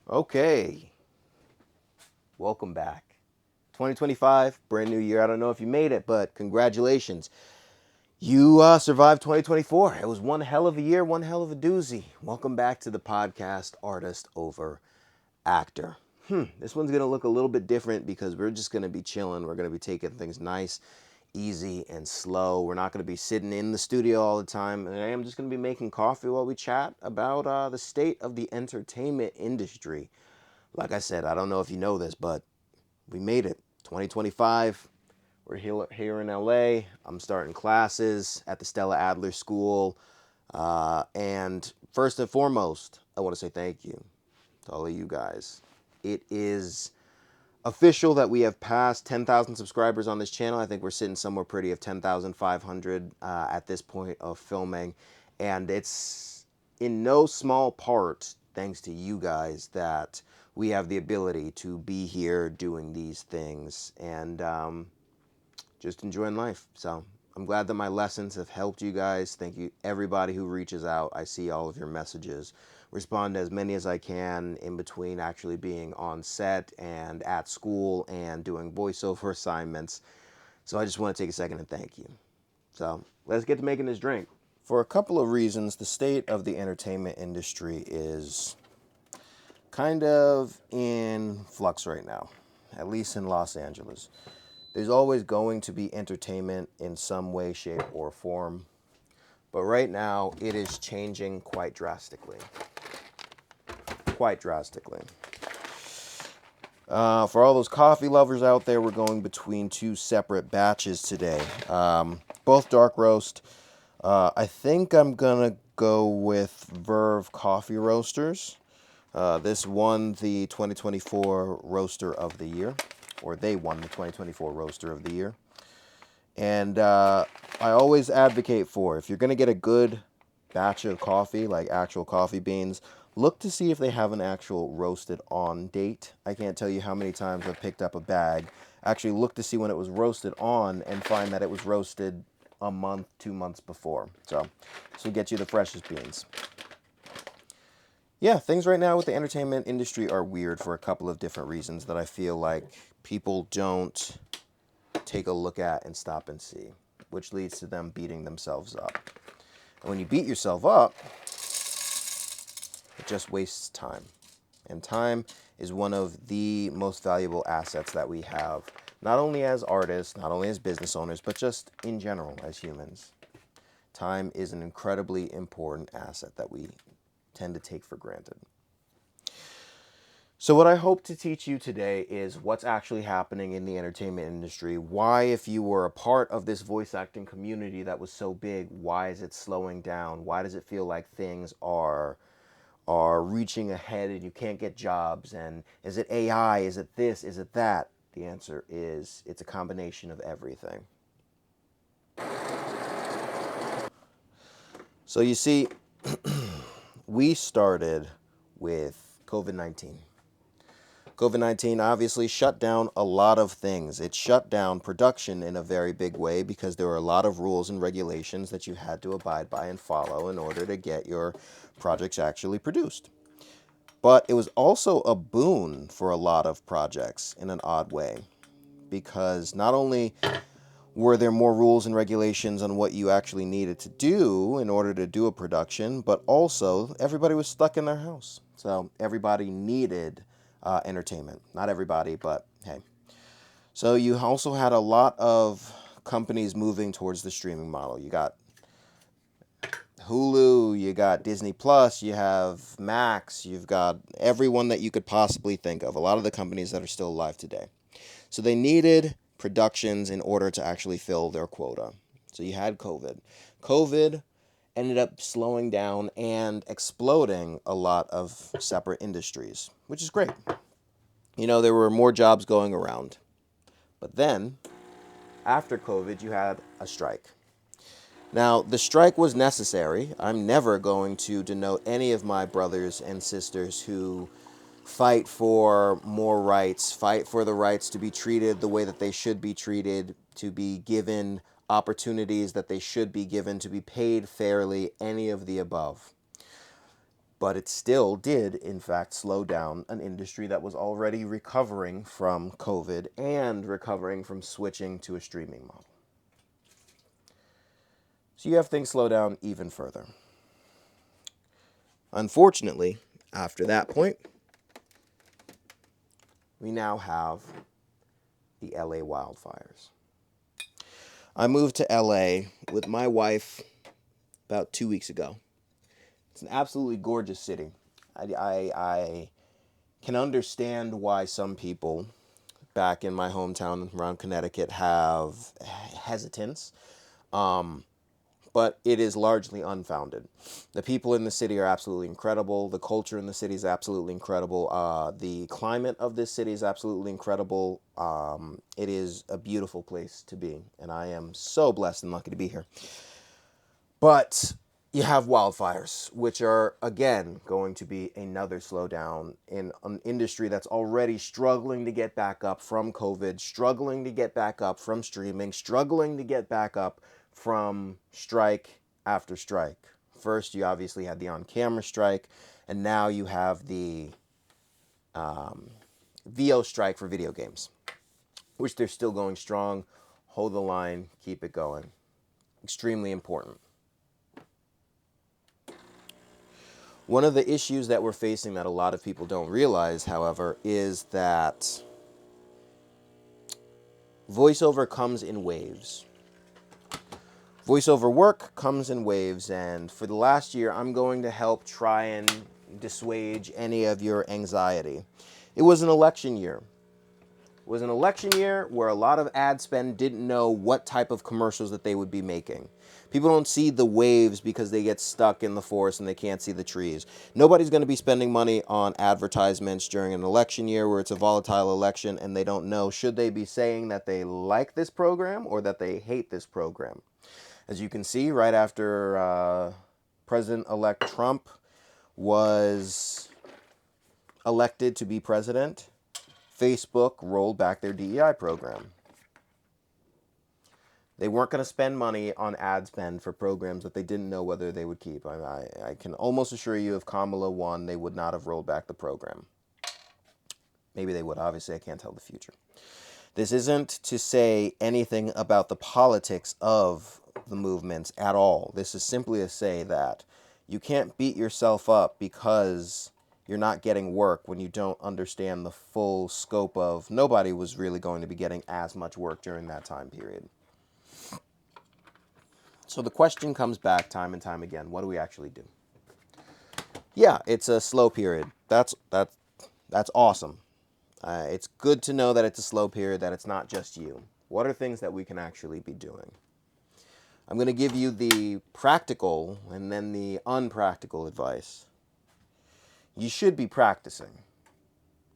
Okay, welcome back. 2025, brand new year. I don't know if you made it, but congratulations. You survived 2024. It was one hell of a year, one hell of a doozy. Welcome back to the podcast Artist Over Actor. This one's going to look a little bit different because we're just going to be chilling. We're going to be taking things nice, easy, and slow. We're not going to be sitting in the studio all the time. And I am just going to be making coffee while we chat about the state of the entertainment industry. Like I said, I don't know if you know this, but we made it. 2025. We're here in LA. I'm starting classes at the Stella Adler School. And first and foremost, I want to say thank you to all of you guys. It is official that we have passed 10,000 subscribers on this channel. I think we're sitting somewhere pretty of 10,500 at this point of filming. And it's in no small part thanks to you guys that we have the ability to be here doing these things and just enjoying life. So I'm glad that my lessons have helped you guys. Thank you, everybody who reaches out. I see all of your messages. Respond to as many as I can in between actually being on set and at school and doing voiceover assignments. So I just want to take a second and thank you. So let's get to making this drink. For a couple of reasons, the state of the entertainment industry is kind of in flux right now, at least in Los Angeles. There's always going to be entertainment in some way, shape, or form. But right now, it is changing quite drastically. Quite drastically. For all those coffee lovers out there, we're going between two separate batches today. Both dark roast. I think I'm going to go with Verve Coffee Roasters. This won the 2024 Roaster of the Year, or they won the 2024 Roaster of the Year. And I always advocate for, if you're going to get a good batch of coffee, like actual coffee beans, look to see if they have an actual roasted on date. I can't tell you how many times I've picked up a bag, actually look to see when it was roasted on and find that it was roasted a month, 2 months before. So this will get you the freshest beans. Yeah, things right now with the entertainment industry are weird for a couple of different reasons that I feel like people don't take a look at and stop and see, which leads to them beating themselves up. And when you beat yourself up, it just wastes time. And time is one of the most valuable assets that we have, not only as artists, not only as business owners, but just in general as humans. Time is an incredibly important asset that we tend to take for granted. So what I hope to teach you today is what's actually happening in the entertainment industry. Why, if you were a part of this voice acting community that was so big, why is it slowing down? Why does it feel like things are reaching ahead and you can't get jobs? And is it AI? Is it this? Is it that? The answer is it's a combination of everything. So you see, we started with COVID-19. COVID-19 obviously shut down a lot of things. It shut down production in a very big way because there were a lot of rules and regulations that you had to abide by and follow in order to get your projects actually produced. But it was also a boon for a lot of projects in an odd way, because not only were there more rules and regulations on what you actually needed to do in order to do a production, but also everybody was stuck in their house. So everybody needed entertainment. Not everybody, but hey. So you also had a lot of companies moving towards the streaming model. You got Hulu, you got Disney Plus, you have Max, you've got everyone that you could possibly think of. A lot of the companies that are still alive today. So they needed productions in order to actually fill their quota. So you had COVID. COVID ended up slowing down and exploding a lot of separate industries, which is great. You know, there were more jobs going around. But then, after COVID, you had a strike. Now, the strike was necessary. I'm never going to denote any of my brothers and sisters who fight for more rights, fight for the rights to be treated the way that they should be treated, to be given opportunities that they should be given, to be paid fairly, any of the above. But it still did, in fact, slow down an industry that was already recovering from COVID and recovering from switching to a streaming model. So you have things slow down even further. Unfortunately, after that point, we now have the LA wildfires. I moved to LA with my wife about 2 weeks ago. It's an absolutely gorgeous city. I can understand why some people back in my hometown around Connecticut have hesitance, but it is largely unfounded. The people in the city are absolutely incredible. The culture in the city is absolutely incredible. The climate of this city is absolutely incredible. It is a beautiful place to be, and I am so blessed and lucky to be here. But you have wildfires, which are, again, going to be another slowdown in an industry that's already struggling to get back up from COVID, struggling to get back up from streaming, struggling to get back up from strike after strike. First, you obviously had the on-camera strike, and now you have the VO strike for video games, which they're still going strong. Hold the line, keep it going. Extremely important. One of the issues that we're facing that a lot of people don't realize, however, is that voiceover comes in waves. Voiceover work comes in waves, and for the last year, I'm going to help try and dissuade any of your anxiety. It was an election year. It was an election year where a lot of ad spend didn't know what type of commercials that they would be making. People don't see the waves because they get stuck in the forest and they can't see the trees. Nobody's going to be spending money on advertisements during an election year where it's a volatile election and they don't know should they be saying that they like this program or that they hate this program. As you can see, right after President-elect Trump was elected to be president, Facebook rolled back their DEI program. They weren't going to spend money on ad spend for programs that they didn't know whether they would keep. I can almost assure you if Kamala won, they would not have rolled back the program. Maybe they would. Obviously, I can't tell the future. This isn't to say anything about the politics of the movements at all. This is simply to say that you can't beat yourself up because you're not getting work when you don't understand the full scope of nobody was really going to be getting as much work during that time period. So the question comes back time and time again, what do we actually do? Yeah, it's a slow period. That's awesome. It's good to know that it's a slow period, that it's not just you. What are things that we can actually be doing? I'm going to give you the practical and then the unpractical advice. You should be practicing.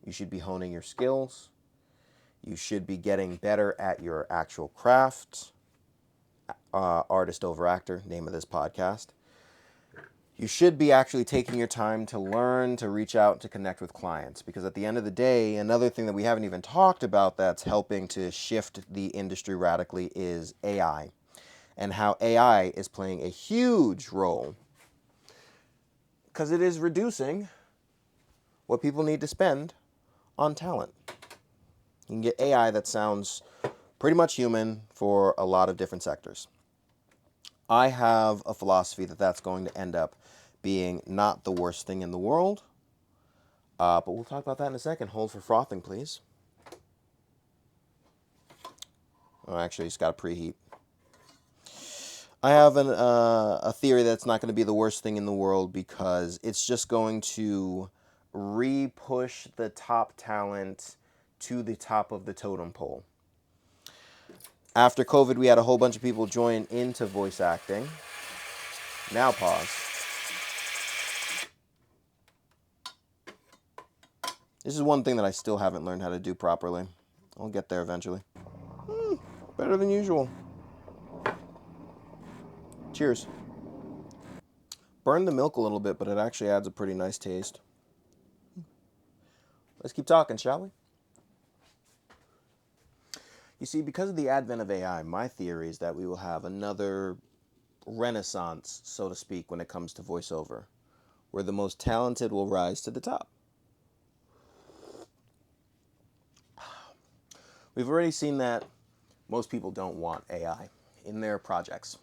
You should be honing your skills. You should be getting better at your actual craft. Artist over actor, name of this podcast. You should be actually taking your time to learn, to reach out, to connect with clients. Because at the end of the day, another thing that we haven't even talked about that's helping to shift the industry radically is AI. And how AI is playing a huge role. Because it is reducing what people need to spend on talent. You can get AI that sounds pretty much human for a lot of different sectors. I have a philosophy that that's going to end up being not the worst thing in the world. But we'll talk about that in a second. Hold for frothing, please. Oh, actually, it's got to preheat. I have a theory that's not going to be the worst thing in the world because it's just going to re-push the top talent to the top of the totem pole. After COVID, we had a whole bunch of people join into voice acting. Now pause. This is one thing that I still haven't learned how to do properly. I'll get there eventually. Better than usual. Cheers. Burn the milk a little bit, but it actually adds a pretty nice taste. Let's keep talking, shall we? You see, because of the advent of AI, my theory is that we will have another renaissance, so to speak, when it comes to voiceover. where the most talented will rise to the top. We've already seen that most people don't want AI in their projects.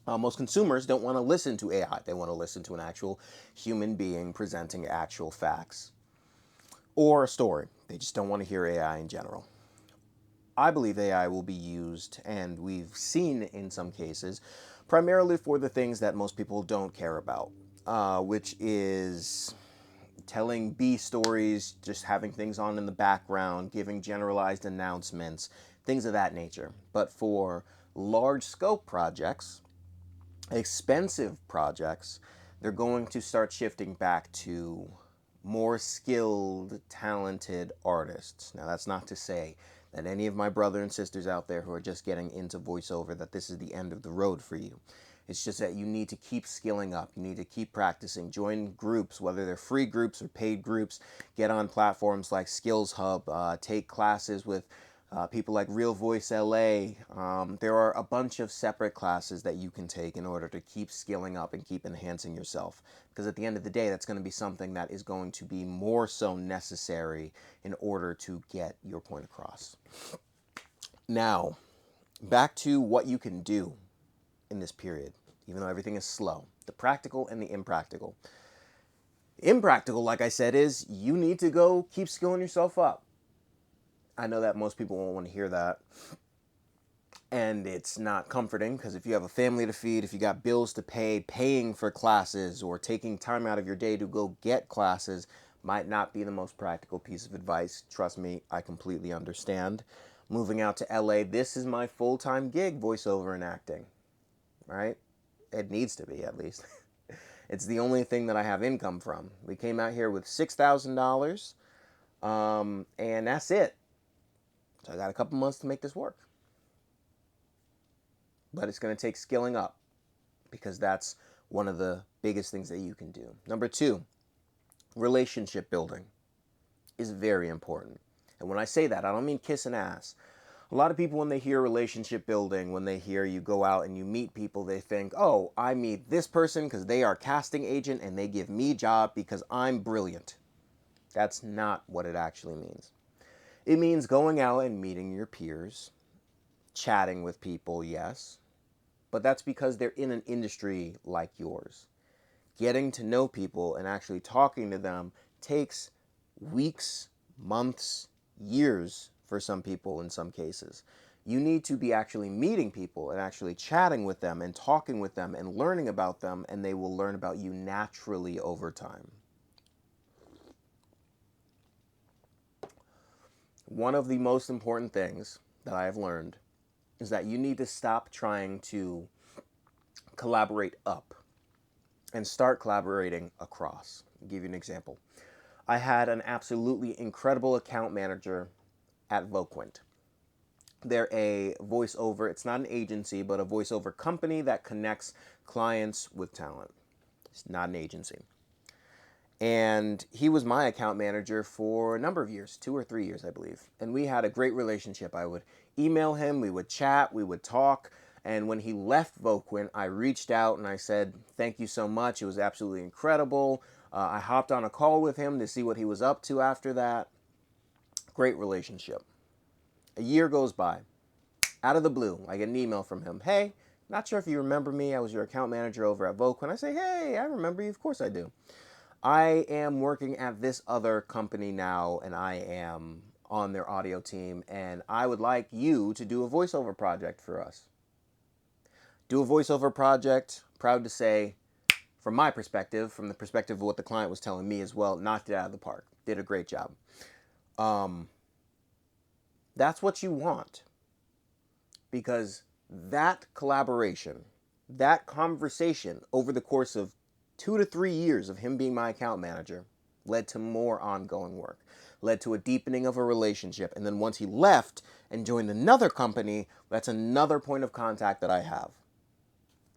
Most consumers don't want to listen to AI. They want to listen to an actual human being presenting actual facts or a story. They just don't want to hear AI in general. I believe AI will be used, and we've seen in some cases, primarily for the things that most people don't care about, which is telling B stories, just having things on in the background, giving generalized announcements, things of that nature. But for large scope projects, expensive projects, they're going to start shifting back to more skilled, talented artists. Now, that's not to say that any of my brother and sisters out there who are just getting into voiceover, that this is the end of the road for you. It's just that you need to keep skilling up. You need to keep practicing. Join groups, whether they're free groups or paid groups. Get on platforms like Skills Hub. Take classes with people like Real Voice LA. There are a bunch of separate classes that you can take in order to keep skilling up and keep enhancing yourself. Because at the end of the day, that's going to be something that is going to be more so necessary in order to get your point across. Now, back to what you can do in this period, even though everything is slow. The practical and the impractical. Impractical, like I said, is you need to go keep skilling yourself up. I know that most people won't want to hear that. And it's not comforting because if you have a family to feed, if you got bills to pay, paying for classes or taking time out of your day to go get classes might not be the most practical piece of advice. Trust me, I completely understand. Moving out to LA, this is my full-time gig, voiceover and acting, right? It needs to be, at least. It's the only thing that I have income from. We came out here with $6,000, and that's it. So I got a couple months to make this work. But it's going to take skilling up because that's one of the biggest things that you can do. Number 2, relationship building is very important. And when I say that, I don't mean kissing ass. A lot of people, when they hear relationship building, when they hear you go out and you meet people, they think, oh, I meet this person because they are casting agent and they give me job because I'm brilliant. That's not what it actually means. It means going out and meeting your peers, chatting with people, yes, but that's because they're in an industry like yours. Getting to know people and actually talking to them takes weeks, months, years for some people in some cases. You need to be actually meeting people and actually chatting with them and talking with them and learning about them, and they will learn about you naturally over time. One of the most important things that I have learned is that you need to stop trying to collaborate up and start collaborating across. I'll give you an example. I had an absolutely incredible account manager at Voquent. They're a voiceover, it's not an agency, but a voiceover company that connects clients with talent. It's not an agency. And he was my account manager for a number of years, 2 or 3 years, I believe. And we had a great relationship. I would email him, we would chat, we would talk. And when he left Voquent, I reached out and I said, thank you so much. It was absolutely incredible. I hopped on a call with him to see what he was up to after that. Great relationship. A year goes by. Out of the blue, I get an email from him. Hey, not sure if you remember me. I was your account manager over at Voquent. I say, hey, I remember you. Of course I do. I am working at this other company now, and I am on their audio team, and I would like you to do a voiceover project for us. Do a voiceover project, proud to say, from my perspective, from the perspective of what the client was telling me as well, knocked it out of the park. Did a great job. That's what you want. Because that collaboration, that conversation over the course of 2 to 3 years of him being my account manager led to more ongoing work, led to a deepening of a relationship. And then once he left and joined another company, that's another point of contact that I have.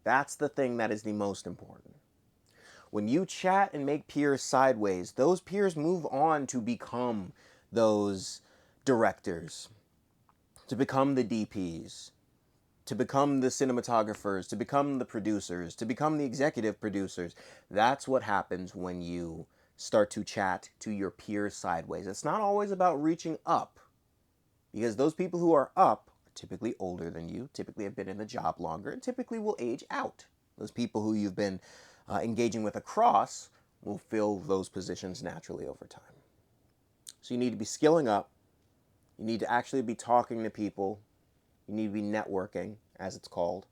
That's the thing that is the most important. When you chat and make peers sideways, those peers move on to become those directors, to become the DPs, to become the cinematographers, to become the producers, to become the executive producers. That's what happens when you start to chat to your peers sideways. It's not always about reaching up, because those people who are up are typically older than you, typically have been in the job longer, and typically will age out. Those people who you've been engaging with across will fill those positions naturally over time. So you need to be skilling up. You need to actually be talking to people. You need to be networking, as it's called.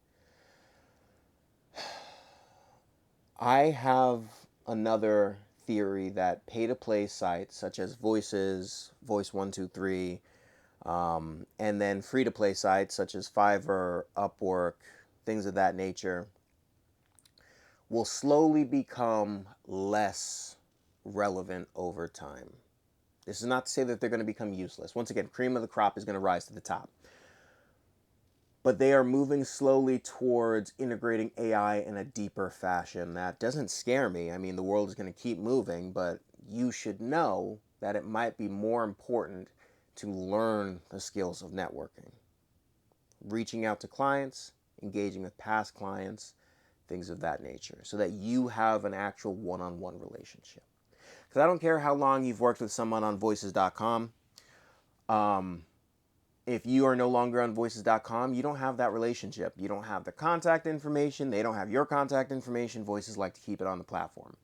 I have another theory that pay-to-play sites such as Voices, Voice123, and then free-to-play sites such as Fiverr, Upwork, things of that nature, will slowly become less relevant over time. This is not to say that they're going to become useless. Once again, cream of the crop is going to rise to the top. But they are moving slowly towards integrating AI in a deeper fashion. That doesn't scare me. I mean, the world is going to keep moving, but you should know that it might be more important to learn the skills of networking. Reaching out to clients, engaging with past clients, things of that nature, so that you have an actual one-on-one relationship. Because I don't care how long you've worked with someone on voices.com. If you are no longer on voices.com, you don't have that relationship. You don't have the contact information. They don't have your contact information. Voices like to keep it on the platform.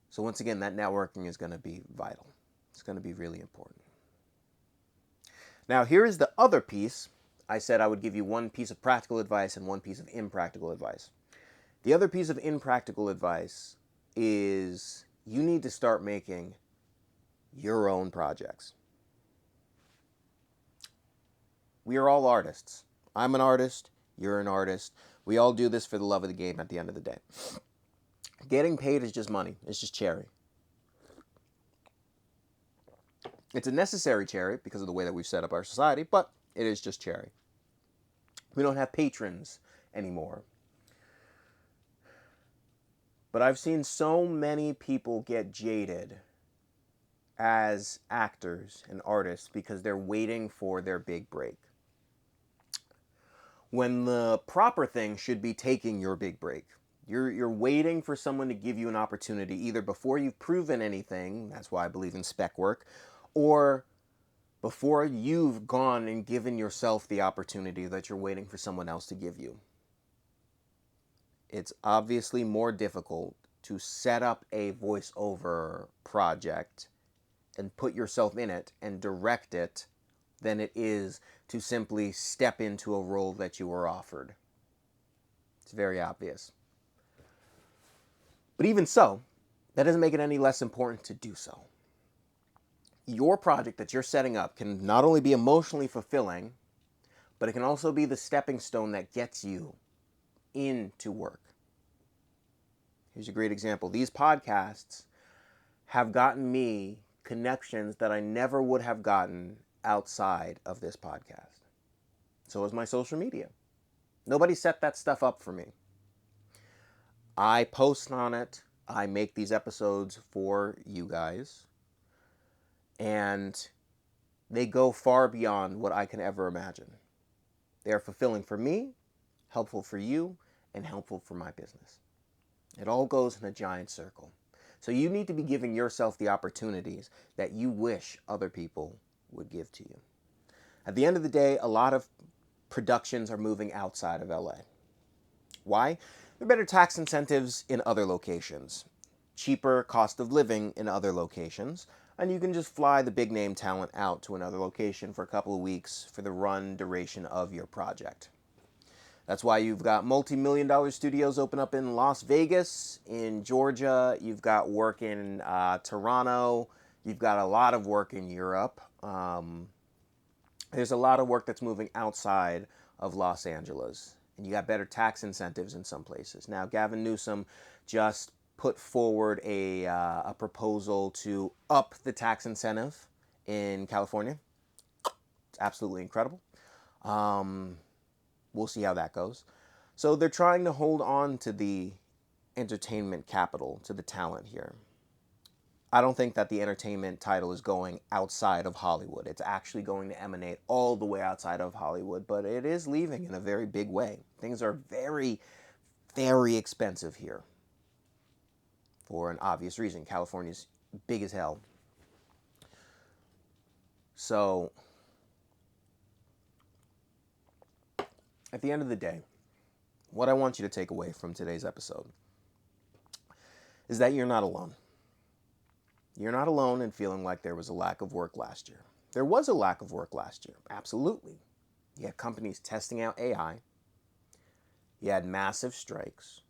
So once again, that networking is going to be vital. It's going to be really important. Now, here is the other piece. I said I would give you one piece of practical advice and one piece of impractical advice. The other piece of impractical advice is you need to start making your own projects. We are all artists. I'm an artist. You're an artist. We all do this for the love of the game at the end of the day. Getting paid is just money. It's just cherry. It's a necessary cherry because of the way that we've set up our society, but it is just cherry. We don't have patrons anymore. But I've seen so many people get jaded as actors and artists because they're waiting for their big break. When the proper thing should be taking your big break. You're waiting for someone to give you an opportunity either before you've proven anything, that's why I believe in spec work, or before you've gone and given yourself the opportunity that you're waiting for someone else to give you. It's obviously more difficult to set up a voiceover project and put yourself in it and direct it than it is to simply step into a role that you were offered. It's very obvious. But even so, that doesn't make it any less important to do so. Your project that you're setting up can not only be emotionally fulfilling, but it can also be the stepping stone that gets you into work. Here's a great example. These podcasts have gotten me connections that I never would have gotten outside of this podcast. So is my social media. Nobody set that stuff up for me. I post on it. I make these episodes for you guys. And they go far beyond what I can ever imagine. They are fulfilling for me, helpful for you, and helpful for my business. It all goes in a giant circle. So you need to be giving yourself the opportunities that you wish other people would give to you. At the end of the day, a lot of productions are moving outside of LA. Why? There are better tax incentives in other locations, cheaper cost of living in other locations, and you can just fly the big name talent out to another location for a couple of weeks for the run duration of your project. That's why you've got multi-million-dollar studios open up in Las Vegas, in Georgia. You've got work in Toronto. You've got a lot of work in Europe. There's a lot of work that's moving outside of Los Angeles. And you got better tax incentives in some places. Now, Gavin Newsom just put forward a proposal to up the tax incentive in California. It's absolutely incredible. We'll see how that goes. So they're trying to hold on to the entertainment capital, to the talent here. I don't think that the entertainment title is going outside of Hollywood. It's actually going to emanate all the way outside of Hollywood, but it is leaving in a very big way. Things are very, very expensive here for an obvious reason. California's big as hell. So, at the end of the day, what I want you to take away from today's episode is that you're not alone. You're not alone in feeling like there was a lack of work last year. There was a lack of work last year, absolutely. You had companies testing out AI. You had massive strikes.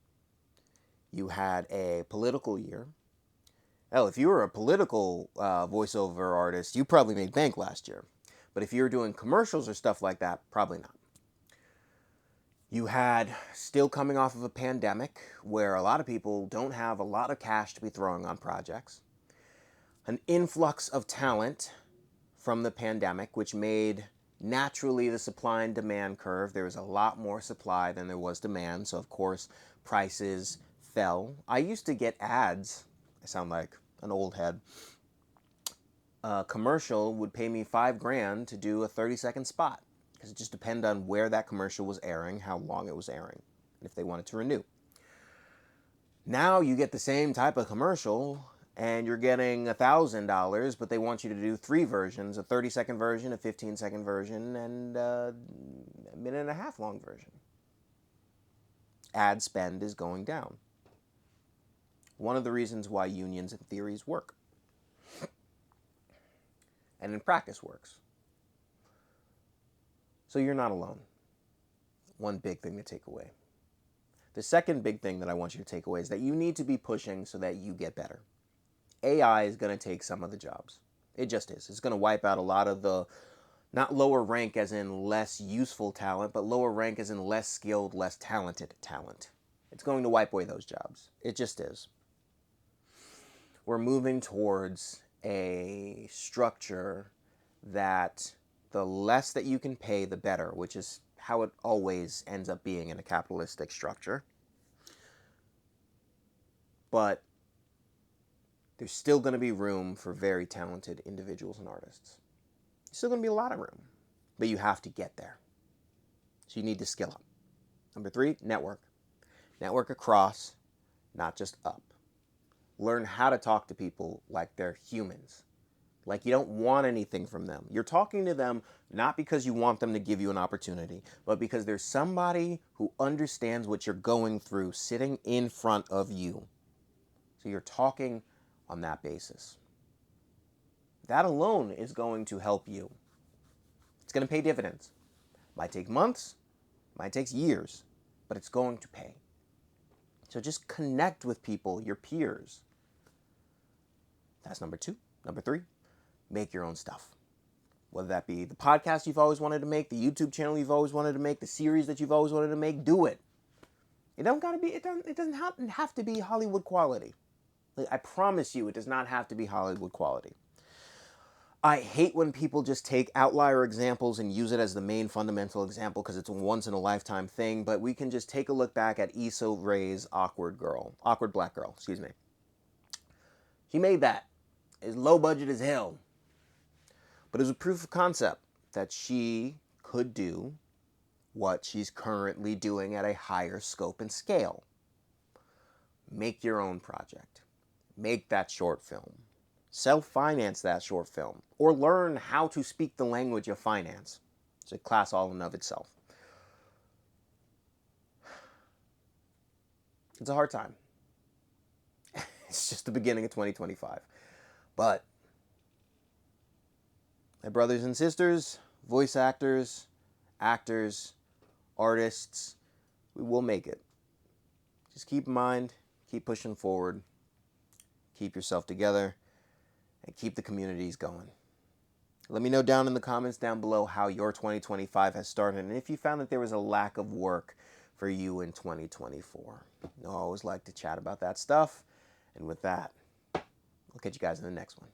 You had a political year. Hell, if you were a political voiceover artist, you probably made bank last year. But if you were doing commercials or stuff like that, probably not. You had still coming off of a pandemic where a lot of people don't have a lot of cash to be throwing on projects. An influx of talent from the pandemic, which made naturally the supply and demand curve. There was a lot more supply than there was demand, so of course prices fell. I used to get ads. I sound like an old head. A commercial would pay me $5,000 to do a 30-second spot because it just depended on where that commercial was airing, how long it was airing, and if they wanted to renew. Now you get the same type of commercial and you're getting $1,000, but they want you to do 3 versions, a 30-second version, a 15-second version, and a minute and a half long version. Ad spend is going down. One of the reasons why unions and theories work. And in practice works. So you're not alone. One big thing to take away. The second big thing that I want you to take away is that you need to be pushing so that you get better. AI is going to take some of the jobs. It just is. It's going to wipe out a lot of the, not lower rank as in less useful talent, but lower rank as in less skilled, less talented talent. It's going to wipe away those jobs. It just is. We're moving towards a structure that the less that you can pay, the better, which is how it always ends up being in a capitalistic structure. But there's still going to be room for very talented individuals and artists. There's still going to be a lot of room, but you have to get there. So you need to skill up. Number 3, network. Network across, not just up. Learn how to talk to people like they're humans. Like you don't want anything from them. You're talking to them not because you want them to give you an opportunity, but because there's somebody who understands what you're going through sitting in front of you. So you're talking on that basis. That alone is going to help you. It's going to pay dividends. Might take months, might take years, but it's going to pay. So just connect with people, your peers. That's number 2. Number 3, make your own stuff. Whether that be the podcast you've always wanted to make, the YouTube channel you've always wanted to make, the series that you've always wanted to make, do it. It doesn't have to be Hollywood quality. I promise you, it does not have to be Hollywood quality. I hate when people just take outlier examples and use it as the main fundamental example because it's a once-in-a-lifetime thing, but we can just take a look back at Issa Rae's Awkward Black Girl. He made that. It's low budget as hell. But it was a proof of concept that she could do what she's currently doing at a higher scope and scale. Make your own project. Make that short film. Self-finance that short film. Or learn how to speak the language of finance. It's a class all in of itself. It's a hard time. It's just the beginning of 2025. But my brothers and sisters, voice actors, artists, we will make it. Just keep in mind, keep pushing forward, keep yourself together, and keep the communities going. Let me know down in the comments down below how your 2025 has started and if you found that there was a lack of work for you in 2024. I always like to chat about that stuff. And with that, I'll catch you guys in the next one.